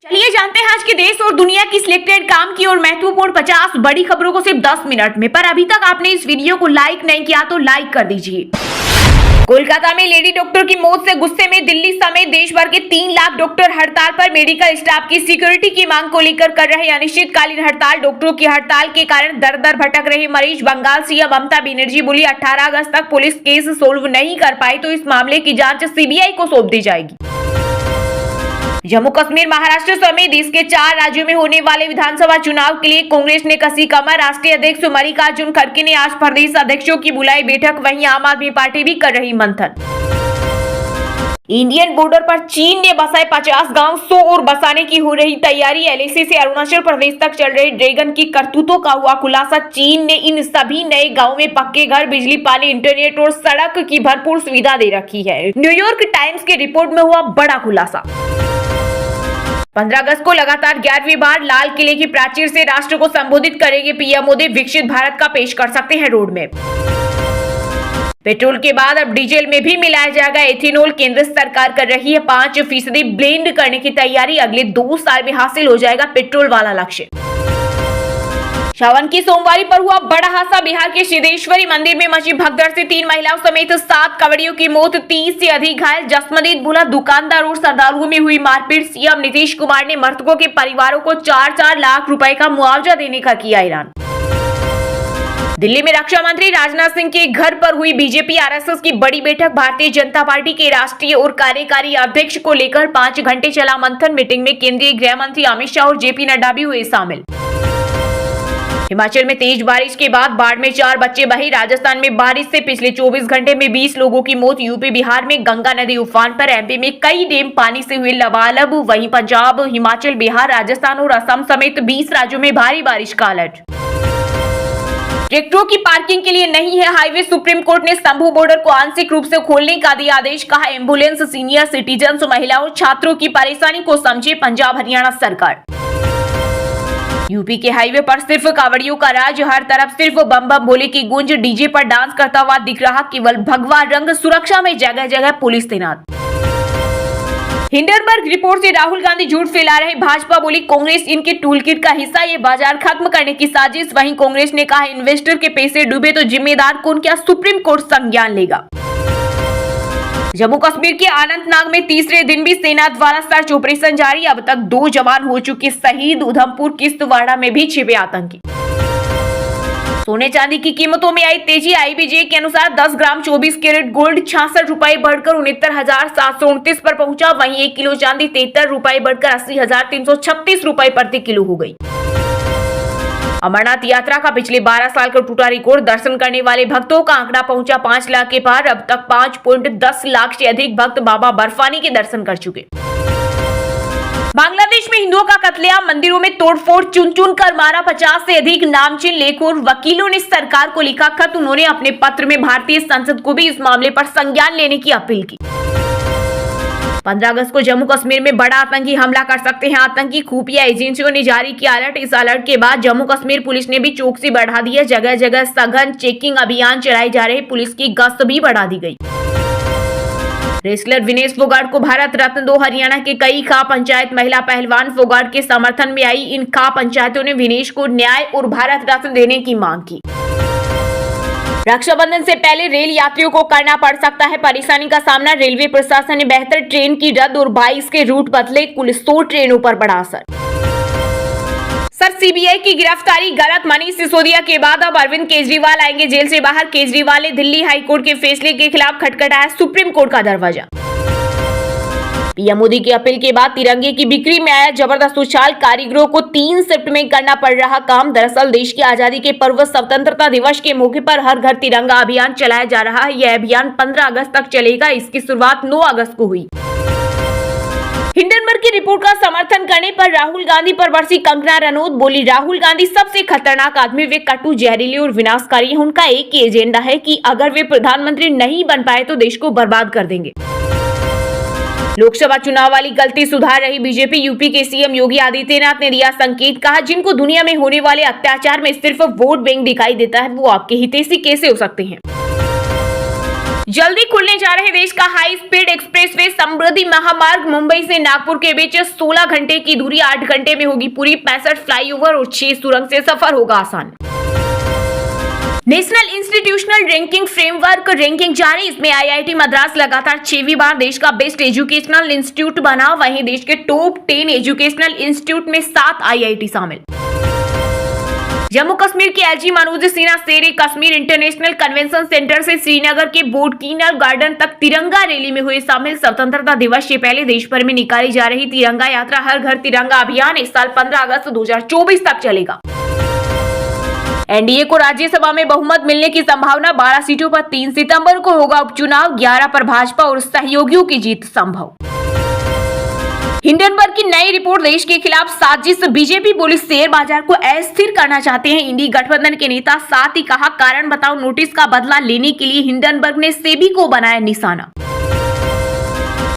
चलिए जानते हैं आज के देश और दुनिया की सिलेक्टेड काम की और महत्वपूर्ण 50 बड़ी खबरों को सिर्फ 10 मिनट में। पर अभी तक आपने इस वीडियो को लाइक नहीं किया तो लाइक कर दीजिए। कोलकाता में लेडी डॉक्टर की मौत से गुस्से में दिल्ली समेत देश भर के 3 लाख डॉक्टर हड़ताल पर। मेडिकल स्टाफ की सिक्योरिटी की मांग को लेकर कर रहे अनिश्चितकालीन हड़ताल। डॉक्टरों की हड़ताल के कारण दर दर भटक रहे मरीज। बंगाल सीएम ममता बनर्जी बोली 18 अगस्त तक पुलिस केस सोल्व नहीं कर पाई तो इस मामले की जांच सीबीआई को सौंप दी जाएगी। जम्मू कश्मीर, महाराष्ट्र समेत देश के 4 राज्यों में होने वाले विधानसभा चुनाव के लिए कांग्रेस ने कसी कमर। राष्ट्रीय अध्यक्ष मल्लिकार्जुन खड़गे ने आज प्रदेश अध्यक्षों की बुलाई बैठक। वहीं आम आदमी पार्टी भी कर रही मंथन। इंडियन बॉर्डर पर चीन ने बसाए 50 गांव, 100 और बसाने की हो रही तैयारी। एलएसी से अरुणाचल प्रदेश तक चल रहे ड्रैगन की करतूतों का हुआ खुलासा। चीन ने इन सभी नए गांवों में पक्के घर, बिजली, पानी, इंटरनेट और सड़क की भरपूर सुविधा दे रखी है। न्यूयॉर्क टाइम्स की रिपोर्ट में हुआ बड़ा खुलासा। 15 अगस्त को लगातार 11वीं बार लाल किले की प्राचीर से राष्ट्र को संबोधित करेंगे पीएम मोदी। विकसित भारत का पेश कर सकते हैं रोड मैप। पेट्रोल के बाद अब डीजल में भी मिलाया जाएगा एथेनॉल। केंद्र सरकार कर रही है 5% ब्लेंड करने की तैयारी। अगले 2 साल में हासिल हो जाएगा पेट्रोल वाला लक्ष्य। सावन की सोमवारी पर हुआ बड़ा हादसा। बिहार के सिद्धेश्वरी मंदिर में मची भगदड़ से 3 महिलाओं समेत 7 कांवड़ियों की मौत, 30 से अधिक घायल। जसमदीद भूला दुकानदार और श्रद्धालुओं में हुई मारपीट। सीएम नीतीश कुमार ने मृतकों के परिवारों को 4-4 लाख रुपए का मुआवजा देने का किया ऐलान। दिल्ली में रक्षा मंत्री राजनाथ सिंह के घर पर हुई बीजेपी आरएसएस की बड़ी बैठक। भारतीय जनता पार्टी के राष्ट्रीय और कार्यकारी अध्यक्ष को लेकर 5 घंटे चला मंथन। मीटिंग में केंद्रीय गृह मंत्री अमित शाह और जेपी नड्डा भी हुए शामिल। हिमाचल में तेज बारिश के बाद बाढ़ में 4 बच्चे बहे। राजस्थान में बारिश से पिछले 24 घंटे में 20 लोगों की मौत। यूपी बिहार में गंगा नदी उफान पर। एमपी में कई डैम पानी से हुए लबालब। वहीं पंजाब, हिमाचल, बिहार, राजस्थान और असम समेत 20 राज्यों में भारी बारिश का अलर्ट। ट्रैक्टरों की पार्किंग के लिए नहीं है हाईवे। सुप्रीम कोर्ट ने शंभू बॉर्डर को आंशिक रूप से खोलने का दिया आदेश। कहा एम्बुलेंस, सीनियर सिटीजन, महिलाओं, छात्रों की परेशानी को समझे पंजाब हरियाणा सरकार। यूपी के हाईवे पर सिर्फ कांवड़ियों का राज। हर तरफ सिर्फ बम बम भोले की गूंज। डीजे पर डांस करता हुआ दिख रहा केवल भगवा रंग। सुरक्षा में जगह जगह पुलिस तैनात। हिंडनबर्ग रिपोर्ट से राहुल गांधी झूठ फैला रहे। भाजपा बोली कांग्रेस इनके टूलकिट का हिस्सा, ये बाजार खत्म करने की साजिश। वहीं कांग्रेस ने कहा इन्वेस्टर के पैसे डूबे तो जिम्मेदार कौन, क्या सुप्रीम कोर्ट संज्ञान लेगा। जम्मू कश्मीर के अनंतनाग में तीसरे दिन भी सेना द्वारा सर्च ऑपरेशन जारी। अब तक 2 जवान हो चुके शहीद। उधमपुर किश्तवाड़ा में भी छिपे आतंकी। सोने चांदी की कीमतों में आई तेजी। आईबीजे के अनुसार 10 ग्राम 24 कैरेट गोल्ड 66 रुपए बढ़कर 69,729 पर पहुंचा। वहीं 1 किलो चांदी 73 रुपए बढ़कर 80,336 रुपए प्रति किलो हो गई। अमरनाथ यात्रा का पिछले 12 साल का टूटा रिकॉर्ड। दर्शन करने वाले भक्तों का आंकड़ा पहुंचा 5 लाख के पार। अब तक 5.10 लाख से अधिक भक्त बाबा बर्फानी के दर्शन कर चुके। बांग्लादेश में हिंदुओं का कत्लेआम, मंदिरों में तोड़फोड़, चुन चुन कर मारा। 50 से अधिक नामचीन लेखों और वकीलों ने सरकार को लिखा खत। उन्होंने अपने पत्र में भारतीय संसद को भी इस मामले पर संज्ञान लेने की अपील की। 15 अगस्त को जम्मू कश्मीर में बड़ा आतंकी हमला कर सकते हैं आतंकी। खुफिया एजेंसियों ने जारी किया अलर्ट। इस अलर्ट के बाद जम्मू कश्मीर पुलिस ने भी चौकसी बढ़ा दी है। जगह जगह सघन चेकिंग अभियान चलाए जा रहे। पुलिस की गश्त भी बढ़ा दी गई। रेसलर विनेश फोगाट को भारत रत्न 2। हरियाणा के कई खाप पंचायत महिला पहलवान फोगाट के समर्थन में आई। इन खाप पंचायतों ने विनेश को न्याय और भारत रत्न देने की मांग की। रक्षाबंधन से पहले रेल यात्रियों को करना पड़ सकता है परेशानी का सामना। रेलवे प्रशासन ने बेहतर ट्रेन की रद्द और 22 के रूट बदले। कुल 100 ट्रेनों पर पड़ा असर। सर सीबीआई की गिरफ्तारी गलत। मनीष सिसोदिया के बाद अब अरविंद केजरीवाल आएंगे जेल से बाहर। केजरीवाल ने दिल्ली हाईकोर्ट के फैसले के खिलाफ खटखटाया सुप्रीम कोर्ट का दरवाजा। पीएम मोदी की अपील के बाद तिरंगे की बिक्री में आया जबरदस्त उछाल। कारीगरों को 3 शिफ्ट में करना पड़ रहा काम। दरअसल देश की आजादी के पर्व स्वतंत्रता दिवस के मौके पर हर घर तिरंगा अभियान चलाया जा रहा है। यह अभियान 15 अगस्त तक चलेगा। इसकी शुरुआत 9 अगस्त को हुई। हिंडनबर्ग की रिपोर्ट का समर्थन करने पर राहुल गांधी पर बरसी कंगना रनौत। बोली राहुल गांधी सबसे खतरनाक आदमी, वे कटु, जहरीले और विनाशकारी हैं। उनका एक ही एजेंडा है कि अगर वे प्रधानमंत्री नहीं बन पाए तो देश को बर्बाद कर देंगे। लोकसभा चुनाव वाली गलती सुधार रही बीजेपी। यूपी के सीएम योगी आदित्यनाथ ने दिया संकेत। कहा जिनको दुनिया में होने वाले अत्याचार में सिर्फ वोट बैंक दिखाई देता है वो आपके हितैषी कैसे हो सकते हैं। जल्दी खुलने जा रहे देश का हाई स्पीड एक्सप्रेसवे समृद्धि महामार्ग मुंबई से नागपुर के बीच 16 घंटे की दूरी 8 घंटे में होगी पूरी। 65 फ्लाईओवर और 6 सुरंग से सफर होगा आसान। National institutional ranking framework ranking जारी। इसमें आईआईटी मद्रास लगातार 6वीं बार देश का बेस्ट एजुकेशनल इंस्टीट्यूट बना। वहीं देश के टॉप 10 एजुकेशनल इंस्टीट्यूट में 7 आईआईटी शामिल। जम्मू कश्मीर के एलजी मनोज सिन्हा शेर कश्मीर इंटरनेशनल कन्वेंशन सेंटर से श्रीनगर के बोटकीनल गार्डन तक तिरंगा रैली में हुए शामिल। स्वतंत्रता दिवस से पहले देश भर में निकाली जा रही तिरंगा यात्रा हर घर तिरंगा अभियान इस साल 15 अगस्त 2024 तक चलेगा। एनडीए को राज्यसभा में बहुमत मिलने की संभावना। 12 सीटों पर 3 सितंबर को होगा उपचुनाव। 11 पर भाजपा और सहयोगियों की जीत संभव। हिंडनबर्ग की नई रिपोर्ट देश के खिलाफ साजिश। बीजेपी पुलिस शेयर बाजार को अस्थिर करना चाहते हैं इंडी गठबंधन के नेता। साथ ही कहा कारण बताओ नोटिस का बदला लेने के लिए हिंडनबर्ग ने सेबी को बनाया निशाना।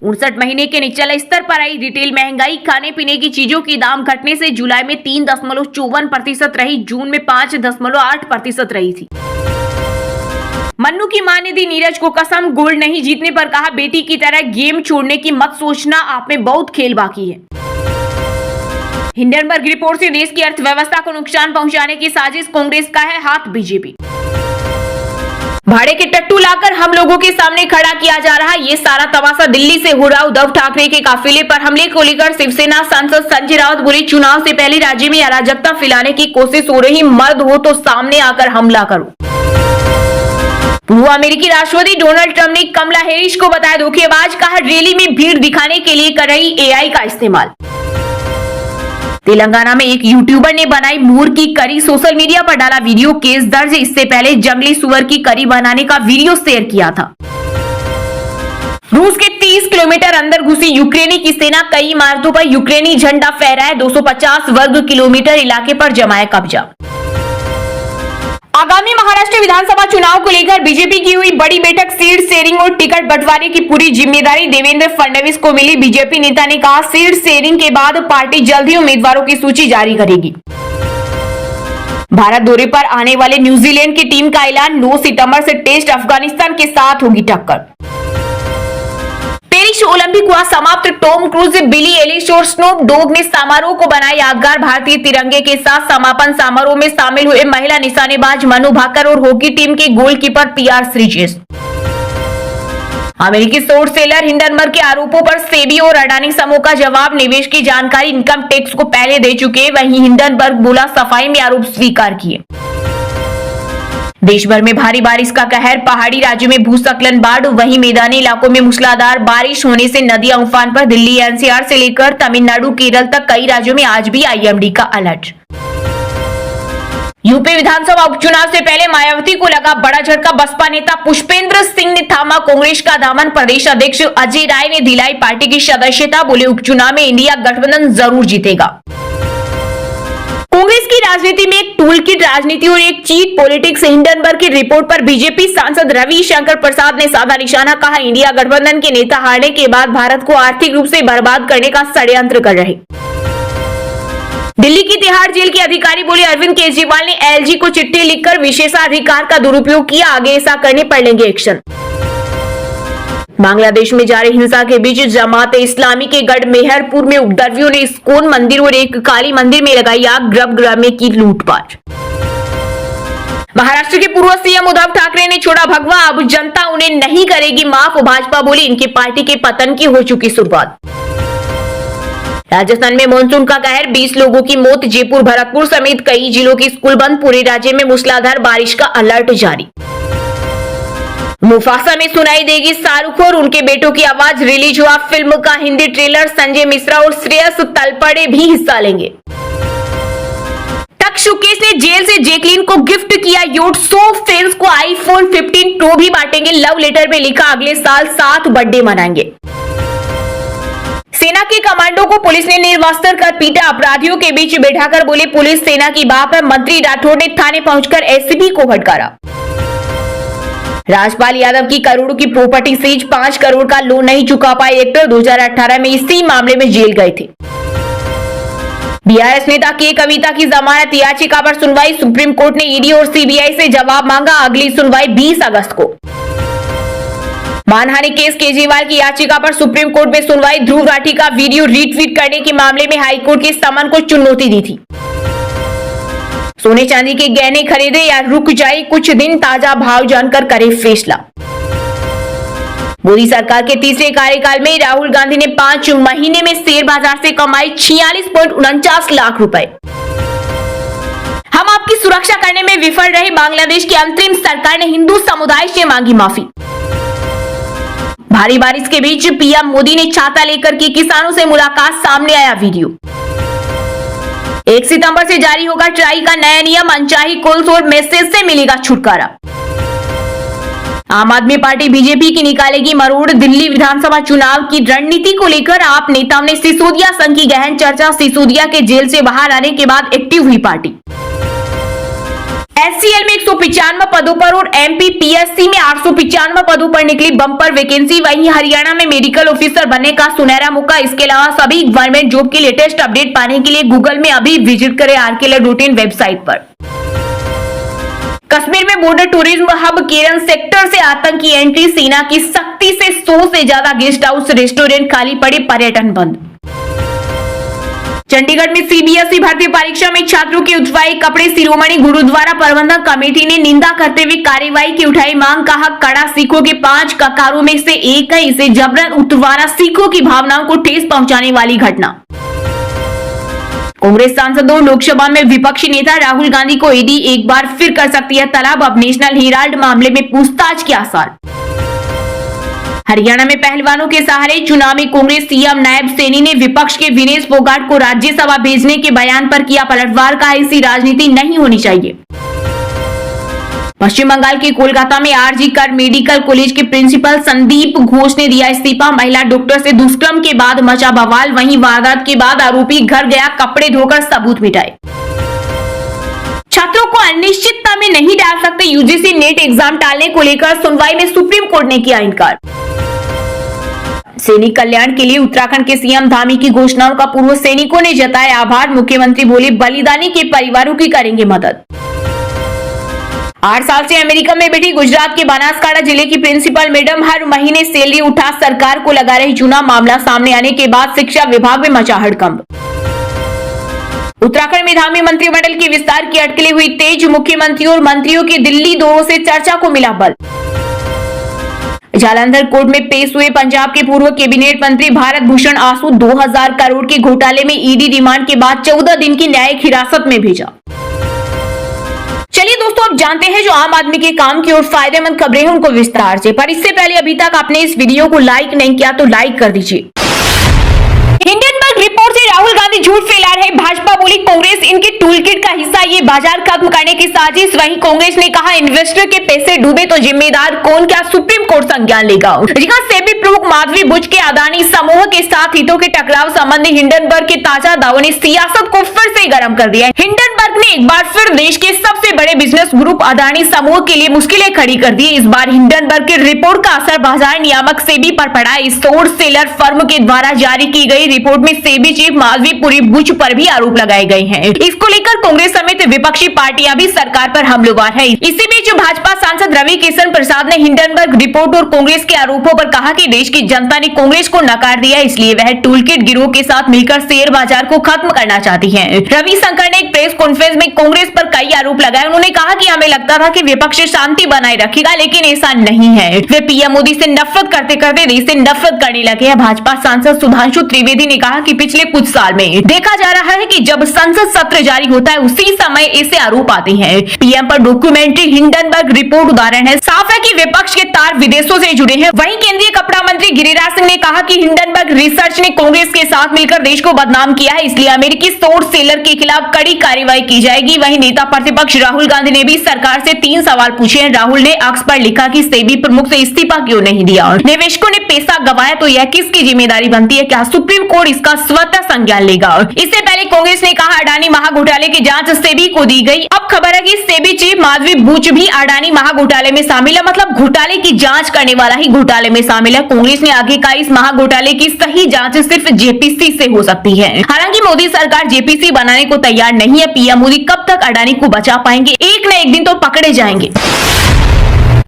59 महीने के निचले स्तर पर आई रिटेल महंगाई। खाने पीने की चीजों की दाम घटने से जुलाई में 3.54% रही, जून में 5.8% रही थी। मन्नू की मां ने दी नीरज को कसम। गोल्ड नहीं जीतने पर कहा बेटी की तरह गेम छोड़ने की मत सोचना, आप में बहुत खेल बाकी है। हिंडनबर्ग रिपोर्ट से देश की अर्थव्यवस्था को नुकसान पहुंचाने की साजिश। कांग्रेस का है हाथ बीजेपी। भाड़े के टट्टू लाकर हम लोगों के सामने खड़ा किया जा रहा है। ये सारा तमाशा दिल्ली से हो रहा। उद्धव ठाकरे के काफिले पर हमले को लेकर शिवसेना सांसद संजय राउत बोले चुनाव से पहले राज्य में अराजकता फैलाने की कोशिश हो रही। मर्द हो तो सामने आकर हमला करो। पूर्व अमेरिकी राष्ट्रपति डोनाल्ड ट्रंप ने कमला हैरिस को बताया धोखेबाज। कहा रैली में भीड़ दिखाने के लिए कर रही एआई का इस्तेमाल। तेलंगाना में एक यूट्यूबर ने बनाई मोर की करी। सोशल मीडिया पर डाला वीडियो, केस दर्ज। इससे पहले जंगली सुअर की करी बनाने का वीडियो शेयर किया था। रूस के 30 किलोमीटर अंदर घुसी यूक्रेनी की सेना। कई इमारतों पर यूक्रेनी झंडा फहराया। 250 वर्ग किलोमीटर इलाके पर जमाया कब्जा। आगामी महाराष्ट्र विधानसभा चुनाव को लेकर बीजेपी की हुई बड़ी बैठक। सीट शेयरिंग और टिकट बंटवारे की पूरी जिम्मेदारी देवेंद्र फडणवीस को मिली। बीजेपी नेता ने कहा सीट शेयरिंग के बाद पार्टी जल्द ही उम्मीदवारों की सूची जारी करेगी। भारत दौरे पर आने वाले न्यूजीलैंड की टीम का ऐलान। 9 सितंबर से टेस्ट अफगानिस्तान के साथ होगी टक्कर। पेरिस ओलंपिक हुआ समाप्त। टॉम क्रूज, बिली एलिश और स्नूप डॉग ने समारोह को बनाया यादगार। भारतीय तिरंगे के साथ समापन समारोह में शामिल हुए महिला निशानेबाज मनु भाकर और हॉकी टीम के गोलकीपर पीआर श्रीजेश। अमेरिकी शॉर्ट सेलर हिंडनबर्ग के आरोपों पर सेबी और अडानी समूह का जवाब। निवेश की जानकारी इनकम टैक्स को पहले दे चुके। वहीं हिंडनबर्ग बोला सफाई में आरोप स्वीकार किए। देश भर में भारी बारिश का कहर। पहाड़ी राज्यों में भूस्खलन, बाढ़। वहीं मैदानी इलाकों में मूसलाधार बारिश होने से नदियां उफान पर। दिल्ली एनसीआर से लेकर तमिलनाडु केरल तक कई राज्यों में आज भी आईएमडी का अलर्ट। यूपी विधानसभा उपचुनाव से पहले मायावती को लगा बड़ा झटका। बसपा नेता पुष्पेंद्र सिंह ने थामा कांग्रेस का दामन। प्रदेश अध्यक्ष अजय राय ने दिलाई पार्टी की सदस्यता। बोले उपचुनाव में इंडिया गठबंधन जरूर जीतेगा। कांग्रेस की राजनीति में एक टूल किट राजनीति और एक चीट पॉलिटिक्स। हिंडनबर्ग की रिपोर्ट पर बीजेपी सांसद रविशंकर प्रसाद ने साधा निशाना। कहा इंडिया गठबंधन के नेता हारने के बाद भारत को आर्थिक रूप से बर्बाद करने का षड्यंत्र कर रहे। दिल्ली की तिहाड़ जेल के अधिकारी बोले अरविंद केजरीवाल ने एलजी को चिट्ठी लिखकर विशेषाधिकार का दुरुपयोग किया। आगे ऐसा करने पर लेंगे एक्शन। बांग्लादेश में जारी हिंसा के बीच जमात इस्लामी के गढ़ मेहरपुर में उपद्रवियों ने इस्कॉन मंदिर और एक काली मंदिर में लगाई आग। गर्भगृह में की लूटपाट। महाराष्ट्र के पूर्व सीएम उद्धव ठाकरे ने छोड़ा भगवा। अब जनता उन्हें नहीं करेगी माफ। भाजपा बोली इनकी पार्टी के पतन की हो चुकी शुरुआत। राजस्थान में मानसून का कहर। 20 लोगों की मौत। जयपुर, भरतपुर समेत कई जिलों की स्कूल बंद। पूरे राज्य में मूसलाधार बारिश का अलर्ट जारी। मुफासा में सुनाई देगी शाहरुख और उनके बेटों की आवाज। रिलीज हुआ फिल्म का हिंदी ट्रेलर। संजय मिश्रा और श्रेयस तलपड़े भी हिस्सा लेंगे। टक शोकेस ने जेल से जैकलीन को गिफ्ट किया योट। 100 फैंस को आईफोन 15 प्रो भी बांटेंगे। लव लेटर में लिखा अगले साल 7 बर्थडे मनाएंगे। सेना के कमांडो को पुलिस ने निर्वस्त्र कर पीटा। अपराधियों के बीच बैठाकर बोले पुलिस सेना की बाप है। मंत्री राठौड़ ने थाने पहुंचकर एसपी को फटकारा। राजपाल यादव की करोड़ों की प्रॉपर्टी सीज। 5 करोड़ का लोन नहीं चुका पाए एक्टर। 2018 में इसी मामले में जेल गए थे। बीआरएस नेता के कविता की जमानत याचिका पर सुनवाई। सुप्रीम कोर्ट ने ईडी और सीबीआई से जवाब मांगा। अगली सुनवाई 20 अगस्त को। मानहानि केस केजरीवाल की याचिका पर सुप्रीम कोर्ट में सुनवाई। ध्रुव राठी का वीडियो रीट्वीट करने के मामले में हाईकोर्ट के समन को चुनौती दी थी। सोने चांदी के गहने खरीदे या रुक जाए कुछ दिन, ताजा भाव जानकर करे फैसला। मोदी सरकार के तीसरे कार्यकाल में राहुल गांधी ने 5 महीने में शेयर बाजार से कमाए 46.49 लाख रुपए। हम आपकी सुरक्षा करने में विफल रहे, बांग्लादेश की अंतरिम सरकार ने हिंदू समुदाय से मांगी माफी। भारी बारिश के बीच पीएम मोदी ने छाता लेकर की किसानों से मुलाकात, सामने आया वीडियो। 1 सितंबर से जारी होगा ट्राई का नया नियम, अनचाही कॉल्स और मैसेज से मिलेगा छुटकारा। आम आदमी पार्टी बीजेपी की निकालेगी मरोड़। दिल्ली विधानसभा चुनाव की रणनीति को लेकर आप नेताओं ने सिसोदिया संघ की गहन चर्चा। सिसोदिया के जेल से बाहर आने के बाद एक्टिव हुई पार्टी। एचसीएल में 195 पदों पर और एमपीपीएससी में 895 पदों पर निकली बम्पर वैकेंसी। वहीं हरियाणा में मेडिकल ऑफिसर बनने का सुनहरा मौका। इसके अलावा सभी गवर्नमेंट जॉब की लेटेस्ट अपडेट पाने के लिए गूगल में अभी विजिट करें rkler.in वेबसाइट पर। कश्मीर में बॉर्डर टूरिज्म हब केरन सेक्टर से आतंकी एंट्री। सेना की सख्ती से 100 से ज्यादा गेस्ट हाउस रेस्टोरेंट खाली पड़े, पर्यटन बंद। चंडीगढ़ में सीबीएसई भर्ती परीक्षा में छात्रों के उठवाए कपड़े। शिरोमणि गुरुद्वारा प्रबंधक कमेटी ने निंदा करते हुए कार्रवाई की उठाई मांग। कहा कड़ा सिखों के 5 ककारों में से एक है, इसे जबरन उतरवाना सिखों की भावनाओं को ठेस पहुंचाने वाली घटना। कांग्रेस सांसदों, लोकसभा में विपक्षी नेता राहुल गांधी को ईडी एक बार फिर कर सकती है तलब। अब नेशनल हेराल्ड मामले में पूछताछ के आसार। हरियाणा में पहलवानों के सहारे चुनाव में कांग्रेस सीएम नायब सैनी ने विपक्ष के विनेश फोगाट को राज्यसभा भेजने के बयान पर किया पलटवार। कहा ऐसी राजनीति नहीं होनी चाहिए। पश्चिम बंगाल के कोलकाता में आरजी कर मेडिकल कॉलेज के प्रिंसिपल संदीप घोष ने दिया इस्तीफा। महिला डॉक्टर से दुष्कर्म के बाद मचा बवाल। वहीं वारदात के बाद आरोपी घर गया, कपड़े धोकर सबूत मिटाए। छात्रों को अनिश्चितता में नहीं डाल सकते, यूजीसी नेट एग्जाम टालने को लेकर सुनवाई में सुप्रीम कोर्ट ने किया इनकार। सैनिक कल्याण के लिए उत्तराखंड के सीएम धामी की घोषणाओं का पूर्व सैनिकों ने जताया आभार। मुख्यमंत्री बोले बलिदानी के परिवारों की करेंगे मदद। 8 साल से अमेरिका में बैठी गुजरात के बनासकांठा जिले की प्रिंसिपल मैडम हर महीने सैलरी उठा सरकार को लगा रही चूना। मामला सामने आने के बाद शिक्षा विभाग में मचा हड़कंप। उत्तराखंड में धामी मंत्रिमंडल के विस्तार की अटकलें हुई तेज। मुख्यमंत्री और मंत्रियों की दिल्ली दौरों से चर्चा को मिला बल। जालंधर कोर्ट में पेश हुए पंजाब के पूर्व कैबिनेट मंत्री भारत भूषण आसू। 2000 करोड़ के घोटाले में ईडी रिमांड के बाद 14 दिन की न्यायिक हिरासत में भेजा। चलिए दोस्तों, अब जानते हैं जो आम आदमी के काम की और फायदेमंद खबरें हैं उनको विस्तार से। पर इससे पहले अभी तक आपने इस वीडियो को लाइक नहीं किया तो लाइक कर दीजिए। हिंडनबर्ग रिपोर्ट से राहुल गांधी झूठ फैला रहे। भाजपा बोली कांग्रेस इनके टूलकिट का हिस्सा, ये बाजार खत्म करने की साजिश। वहीं कांग्रेस ने कहा इन्वेस्टर के पैसे डूबे तो जिम्मेदार कौन, क्या सुप्रीम कोर्ट संज्ञान लेगा। सेबी प्रमुख माधवी बुच के अदानी समूह के साथ हितों के टकराव संबंधी हिंडनबर्ग के ताजा दावों ने सियासत को फिर से गर्म कर दिया है। हिंडनबर्ग ने एक बार फिर देश के सबसे बड़े बिजनेस ग्रुप अदानी समूह के लिए मुश्किलें खड़ी कर दी। इस बार हिंडनबर्ग की रिपोर्ट का असर बाजार नियामक सेबी पर पड़ा। इस शॉर्ट सेलर फर्म के द्वारा जारी की गई रिपोर्ट में सेबी चीफ माधवी पुरी बुच पर भी आरोप लगाए गए हैं। इसको लेकर कांग्रेस समेत विपक्षी पार्टियां भी सरकार पर हमलावर है। इसी बीच भाजपा सांसद रवि किशन प्रसाद ने हिंडनबर्ग रिपोर्ट और कांग्रेस के आरोपों पर कहा कि देश की जनता ने कांग्रेस को नकार दिया, इसलिए वह टूलकिट गिरोह के साथ मिलकर शेयर बाजार को खत्म करना चाहती है। रविशंकर ने एक प्रेस कॉन्फ्रेंस में कांग्रेस पर कई आरोप लगाए। उन्होंने कहा कि हमें लगता था कि विपक्ष शांति बनाए रखेगा, लेकिन ऐसा नहीं है। वे पीएम मोदी से नफरत करते करते देश से नफरत करने लगे हैं। भाजपा सांसद सुधांशु त्रिवेदी ने कहा कि पिछले कुछ साल में देखा जा रहा है कि जब संसद सत्र जारी होता है उसी समय ऐसे आरोप आते हैं। पीएम पर डॉक्यूमेंट्री हिंडनबर्ग रिपोर्ट उदाहरण है। साफ है कि विपक्ष के तार विदेशों से जुड़े हैं। वहीं केंद्रीय कपड़ा मंत्री गिरिराज सिंह ने कहा कि हिंडनबर्ग रिसर्च ने कांग्रेस के साथ मिलकर देश को बदनाम किया है, इसलिए अमेरिकी शॉर्ट सेलर के खिलाफ कड़ी कार्रवाई की जाएगी। वहीं नेता प्रतिपक्ष राहुल गांधी ने भी सरकार से 3 सवाल पूछे हैं। राहुल ने एक्स पर लिखा कि सेबी प्रमुख से इस्तीफा क्यों नहीं दिया, निवेशकों ने पैसा गंवाया तो यह किसकी जिम्मेदारी बनती है, क्या सुप्रीम कोर्ट इसका स्वतः संज्ञान लेगा। इससे पहले कांग्रेस ने कहा अडानी महाघोटाले की जांच सेबी को दी गई। अब खबर है कि सेबी चीफ माधवी बुच भी अडानी महाघोटाले में शामिल है, मतलब घोटाले की जांच करने वाला ही घोटाले में शामिल है। कांग्रेस ने आगे कहा इस महाघोटाले की सही जांच सिर्फ जेपीसी से हो सकती है। हालांकि मोदी सरकार जेपीसी बनाने को तैयार नहीं है। पीएम मोदी कब तक अडानी को बचा पाएंगे, एक न एक दिन तो पकड़े जाएंगे।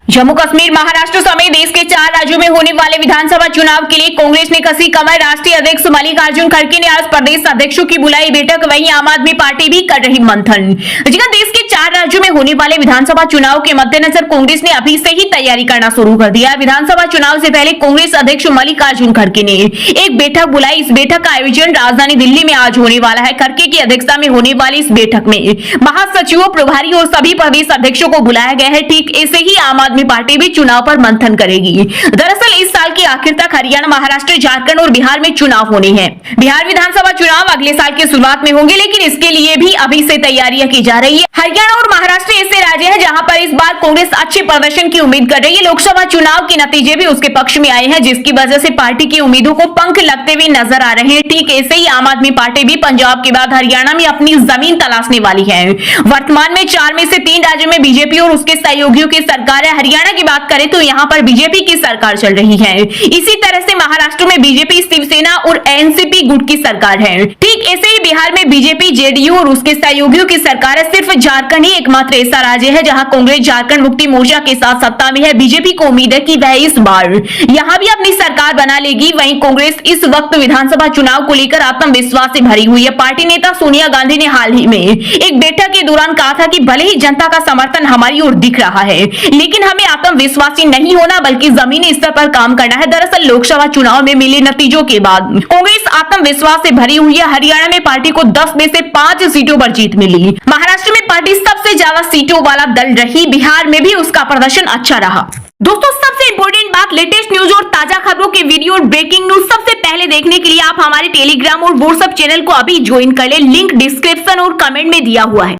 जम्मू कश्मीर, महाराष्ट्र समेत देश के 4 राज्यों में होने वाले विधानसभा चुनाव के लिए कांग्रेस ने कसी कमर। राष्ट्रीय अध्यक्ष मल्लिकार्जुन खड़गे ने आज प्रदेश अध्यक्षों की बुलाई बैठक। वहीं आम आदमी पार्टी भी कर रही मंथन। देश के 4 राज्यों में होने वाले विधानसभा चुनाव के मद्देनजर कांग्रेस ने अभी से ही तैयारी करना शुरू कर दिया है। विधानसभा चुनाव से पहले कांग्रेस अध्यक्ष मल्लिकार्जुन खड़गे ने एक बैठक बुलाई। इस बैठक का आयोजन राजधानी दिल्ली में आज होने वाला है। खड़गे की अध्यक्षता में होने वाली इस बैठक में महासचिवों, प्रभारी और सभी प्रदेश अध्यक्षों को बुलाया गया है। ठीक ऐसे ही आम आदमी पार्टी भी चुनाव पर मंथन करेगी। दरअसल इस साल के आखिर तक हरियाणा, महाराष्ट्र, झारखंड और बिहार में चुनाव होने हैं। बिहार विधानसभा चुनाव अगले साल की शुरुआत में होंगे, लेकिन इसके लिए भी अभी से तैयारियां की जा रही है। हरियाणा और महाराष्ट्र ऐसे राज्य हैं जहां पर इस बार कांग्रेस अच्छे प्रदर्शन की उम्मीद कर रही है। लोकसभा चुनाव के नतीजे भी उसके पक्ष में आए हैं, जिसकी वजह से पार्टी की उम्मीदों को पंख लगते हुए नजर आ रहे हैं। ठीक ऐसे ही आम आदमी पार्टी भी पंजाब के बाद हरियाणा में अपनी जमीन तलाशने वाली है। वर्तमान में 4 में से 3 राज्यों में बीजेपी और उसके सहयोगियों की सरकार है। हरियाणा की बात करें तो यहाँ पर बीजेपी की सरकार चल रही है। इसी तरह से महाराष्ट्र में बीजेपी, शिवसेना और एनसीपी गुट की सरकार है। ठीक ऐसे ही बिहार में बीजेपी, जेडीयू और उसके सहयोगियों की सरकार है। सिर्फ झारखंड ही एकमात्र ऐसा राज्य है जहां कांग्रेस झारखंड मुक्ति मोर्चा के साथ सत्ता में है। बीजेपी को उम्मीद है कि वह इस बार यहां भी अपनी सरकार बना लेगी। वहीं कांग्रेस इस वक्त विधानसभा चुनाव को लेकर आत्मविश्वास से भरी हुई है। पार्टी नेता सोनिया गांधी ने हाल ही में एक बैठक के दौरान कहा था कि भले ही जनता का समर्थन हमारी ओर दिख रहा है, लेकिन हमें आत्मविश्वासी नहीं होना बल्कि जमीनी स्तर पर काम करना है। दरअसल लोकसभा चुनाव में मिले नतीजों के बाद कांग्रेस आत्मविश्वास से भरी हुई है। हरियाणा में पार्टी को 10 में से 5 सीटों पर जीत मिली। महाराष्ट्र में पार्टी सबसे ज्यादा सीटों वाला दल रही। बिहार में भी उसका प्रदर्शन अच्छा रहा। दोस्तों, सबसे इंपॉर्टेंट बात, लेटेस्ट न्यूज और ताजा खबरों के वीडियो और ब्रेकिंग न्यूज सबसे पहले देखने के लिए आप हमारे टेलीग्राम और व्हाट्सएप चैनल को अभी ज्वाइन कर ले। लिंक डिस्क्रिप्शन और कमेंट में दिया हुआ है।